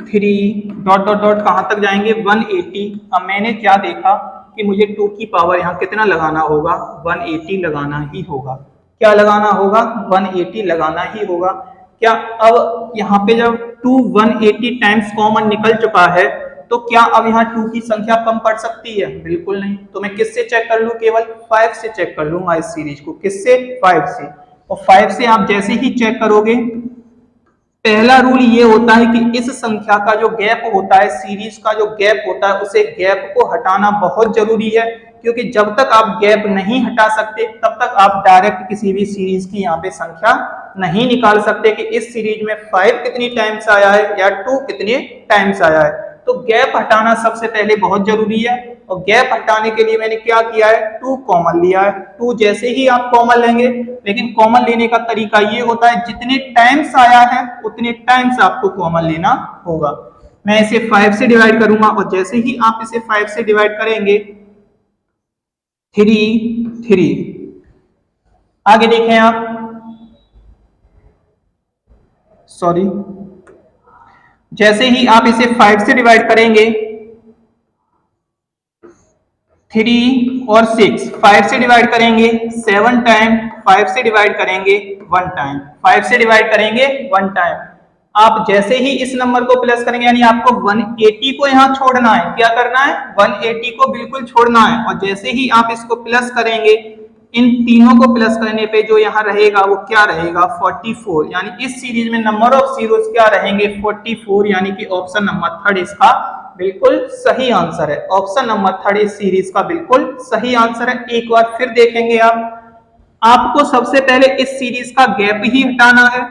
3 डॉट डॉट डॉट कहां तक जाएंगे? 180। अब मैंने क्या देखा कि मुझे 2 की पावर यहाँ कितना लगाना होगा? 180 लगाना ही होगा। क्या लगाना होगा? 180 लगाना ही होगा। क्या अब यहाँ पे जब 2 180 टाइम्स कॉमन निकल चुका है तो क्या अब यहाँ 2 की संख्या कम पड़ सकती है? बिल्कुल नहीं। तो मैं किससे चेक कर लूं? केवल 5 से चेक कर लूंगा इस सीरीज को। किससे? 5 से। और 5 से आप जैसे ही चेक करोगे, पहला रूल ये होता है कि इस संख्या का जो गैप होता है, सीरीज का जो गैप होता है, उसे गैप को हटाना बहुत जरूरी है। क्योंकि जब तक आप गैप नहीं हटा सकते तब तक आप डायरेक्ट किसी भी सीरीज की यहाँ पे संख्या नहीं निकाल सकते कि इस सीरीज में 5 कितनी टाइम्स आया है या 2 कितने टाइम्स आया है। तो गैप हटाना सबसे पहले बहुत जरूरी है। और गैप हटाने के लिए मैंने क्या किया है? 2 कॉमन लिया है। 2 जैसे ही आप कॉमन लेंगे, लेकिन कॉमन लेने का तरीका ये होता है जितने टाइम्स आया है उतने टाइम्स आपको कॉमन लेना होगा। मैं इसे 5 से डिवाइड करूंगा और जैसे ही आप इसे 5 से डिवाइड करेंगे 3 आगे देखें आप, सॉरी, जैसे ही आप इसे 5 से डिवाइड करेंगे 3 और 6, 5 से डिवाइड करेंगे 7 टाइम, 5 से डिवाइड करेंगे 1 टाइम, 5 से डिवाइड करेंगे 1 टाइम। आप जैसे ही इस नंबर को प्लस करेंगे, यानी आपको 180 को यहाँ छोड़ना है। क्या करना है? 180 को बिल्कुल छोड़ना है। और जैसे ही आप इसको प्लस करेंगे, इन तीनों को प्लस करने पे जो यहाँ रहेगा वो क्या रहेगा? 44। यानी इस सीरीज में नंबर ऑफ जीरोस क्या रहेंगे? 44। यानी कि ऑप्शन नंबर 3 इसका बिल्कुल सही आंसर है। ऑप्शन नंबर 3 इस सीरीज का बिल्कुल सही आंसर है। एक बार फिर देखेंगे आपको सबसे पहले इस सीरीज का गैप ही हटाना है।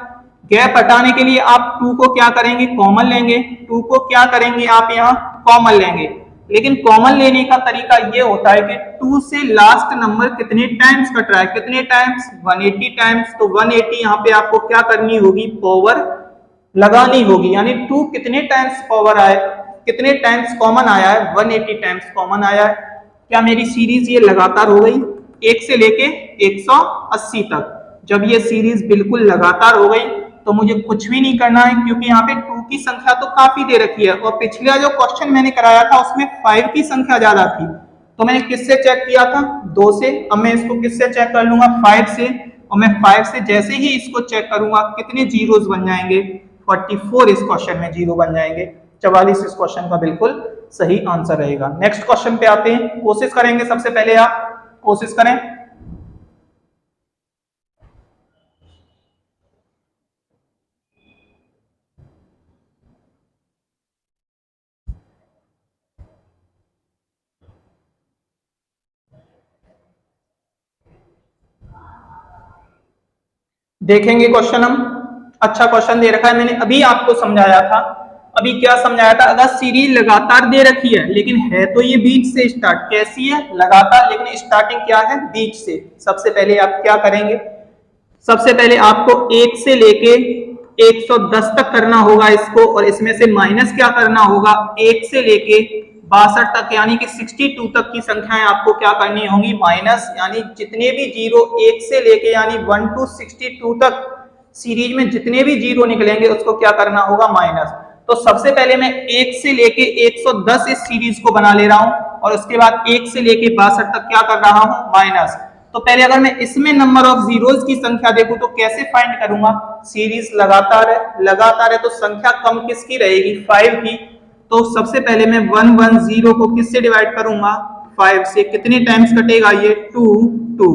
गैप हटाने के लिए आप 2 को क्या करेंगे? कॉमन लेंगे। 2 को क्या करेंगे? आप यहाँ कॉमन लेंगे। लेकिन कॉमन लेने का तरीका ये होता है कि 2 से लास्ट नंबर कितने टाइम्स कट रहा है, कितने टाइम्स, 180 टाइम्स। तो 180 यहाँ पे आपको क्या करनी होगी, पावर लगानी होगी, यानी 2 कितने टाइम्स पावर आए, कितने टाइम्स कॉमन आया है, 180 टाइम्स कॉमन आया है। क्या मेरी सीरीज ये लगातार हो गई 1 से लेके 180 तक? जब ये सीरीज बिल्कुल लगातार हो गई तो मुझे कुछ भी नहीं करना है, क्योंकि यहाँ पे 2 की संख्या तो काफी दे रखी है और पिछला जो क्वेश्चन मैंने कराया था उसमें 5 की संख्या ज्यादा थी। तो मैंने किससे चेक किया था, 2 से। अब मैं इसको किससे चेक कर लूंगा, 5 से। और मैं 5 से जैसे ही इसको चेक करूंगा कितने जीरोस बन जाएंगे, 44 इस क्वेश्चन में जीरो बन जाएंगे। 44 इस क्वेश्चन का बिल्कुल सही आंसर रहेगा। नेक्स्ट क्वेश्चन पे आते हैं, कोशिश करेंगे सबसे पहले, आप कोशिश करें। देखेंगे क्वेश्चन हम। अच्छा क्वेश्चन दे रखा है, मैंने अभी आपको समझाया था। अभी क्या समझाया था, अगर सीरीज लगातार दे रखी है लेकिन है तो ये बीच से स्टार्ट, कैसी है, लगातार, लेकिन स्टार्टिंग क्या है, बीच से। सबसे पहले आप क्या करेंगे, सबसे पहले आपको 1 से लेके 110 तक करना होगा इसको, और इसमें से माइनस क्या करना होगा, 1 से लेके 62 तक यानी कि 62 तक की संख्याएं आपको क्या करनी होंगी, माइनस। यानी जितने भी जीरो 1 से लेके यानी 1 to 62 तक सीरीज में जितने भी जीरो निकलेंगे उसको क्या करना होगा, माइनस। तो सबसे पहले मैं 1 से लेके 110 इस सीरीज को बना ले रहा हूं, और उसके बाद 1 से लेके 62 तक क्या कर रहा हूं, माइनस। तो पहले अगर मैं इसमें नंबर ऑफ जीरोस की संख्या देखूं तो कैसे फाइंड करूंगा, सीरीज लगातार है, लगातार है तो संख्या कम किसकी रहेगी, 5 की। तो सबसे पहले मैं 110 को किससे डिवाइड करूंगा, 5 से। कितने टाइम्स कटेगा ये, 2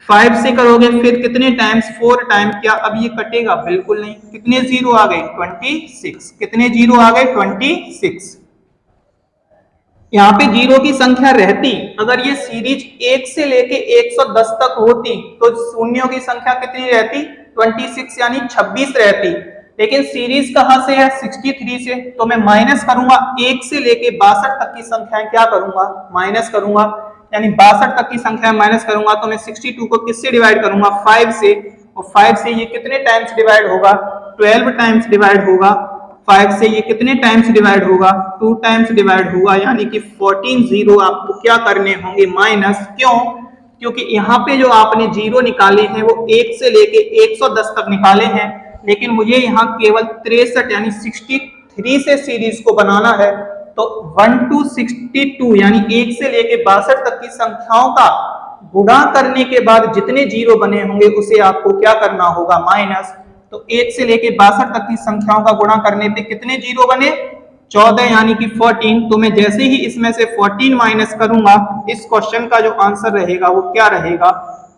5 से करोगे फिर कितने टाइम्स, 4 टाइम। क्या अब ये कटेगा, बिल्कुल नहीं। कितने जीरो आ गए, 26। कितने जीरो आ गए, 26। यहाँ पे जीरो की संख्या रहती, अगर ये सीरीज 1 से लेके 110 तक होती तो शून्यों की संख्या कितनी रहती, 26 यानी 26 रहती। लेकिन सीरीज कहां से है, 63 से। तो मैं माइनस करूंगा, 1 से लेके 62 तक की संख्याएं क्या करूंगा, माइनस करूंगा। यानी 62 तक की संख्या माइनस करूंगा तो मैं 62 को किससे डिवाइड करूंगा, 5 से। और 5 से ये कितने टाइम्स डिवाइड होगा, 12 टाइम्स डिवाइड होगा। 5 से ये कितने टाइम्स डिवाइड होगा, 2 टाइम्स डिवाइड होगा। यानी कि 14 जीरो आपको क्या करने होंगे, माइनस। क्यों, क्योंकि यहाँ पे जो आपने जीरो निकाले हैं वो 1 से लेके 110 तक निकाले हैं, लेकिन मुझे यहाँ केवल 63 यानी 63 से सीरीज को बनाना है। तो 1 to 62 यानी 1 से लेके 62 तक की संख्याओं का गुणा करने के बाद जितने जीरो बने होंगे उसे आपको क्या करना होगा, माइनस। तो 1 से लेके 62 तक की संख्याओं का गुणा करने पे कितने जीरो बने, 14 यानी कि 14। तो मैं जैसे ही इसमें से 14 माइनस करूंगा, इस क्वेश्चन का जो आंसर रहेगा वो क्या रहेगा,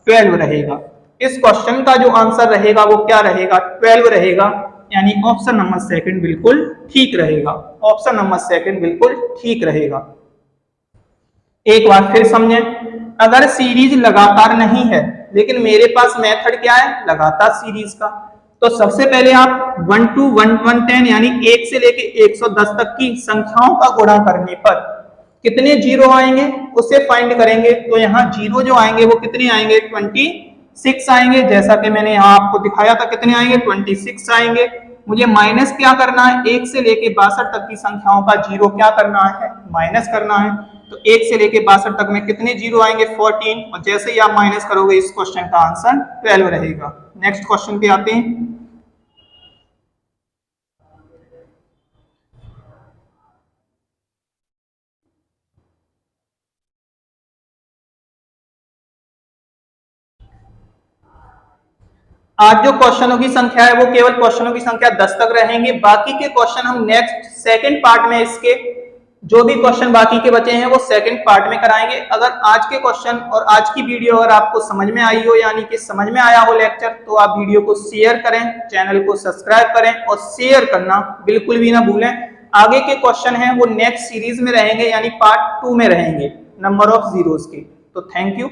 12 रहेगा। इस क्वेश्चन का जो आंसर रहेगा वो क्या रहेगा, 12 रहेगा। यानी ऑप्शन नंबर सेकंड बिल्कुल ठीक रहेगा। ऑप्शन नंबर सेकंड बिल्कुल ठीक रहेगा। एक बार फिर समझें, अगर सीरीज लगातार नहीं है लेकिन मेरे पास मेथड क्या है, लगातार सीरीज का, तो सबसे पहले आप 1 to 110 यानी 1 से लेके 110 तक की संख्याओं का गुणा करने पर कितने जीरो आएंगे उसे फाइंड करेंगे। तो यहाँ जीरो जो आएंगे वो कितने आएंगे, 26 आएंगे। जैसा कि मैंने यहाँ आपको दिखाया था, कितने आएंगे, 26 आएंगे। मुझे माइनस क्या करना है, 1 से लेके 62 तक की संख्याओं का जीरो क्या करना है, माइनस करना है। तो 1 से लेके 62 तक में कितने जीरो आएंगे, 14। और जैसे ही आप माइनस करोगे इस क्वेश्चन का आंसर 12 रहेगा। नेक्स्ट क्वेश्चन पे आते हैं। आज जो क्वेश्चनों की संख्या है वो केवल क्वेश्चनों की संख्या 10 तक रहेंगे। बाकी के क्वेश्चन हम नेक्स्ट सेकंड पार्ट में, इसके जो भी क्वेश्चन बाकी के बचे हैं वो सेकंड पार्ट में कराएंगे। अगर आज के क्वेश्चन और आज की वीडियो अगर आपको समझ में आई हो, यानी कि समझ में आया हो लेक्चर, तो आप वीडियो को शेयर करें, चैनल को सब्सक्राइब करें और शेयर करना बिल्कुल भी ना भूलें। आगे के क्वेश्चन हैं वो नेक्स्ट सीरीज में रहेंगे, यानी पार्ट 2 में रहेंगे, नंबर ऑफ जीरोस के। तो थैंक यू।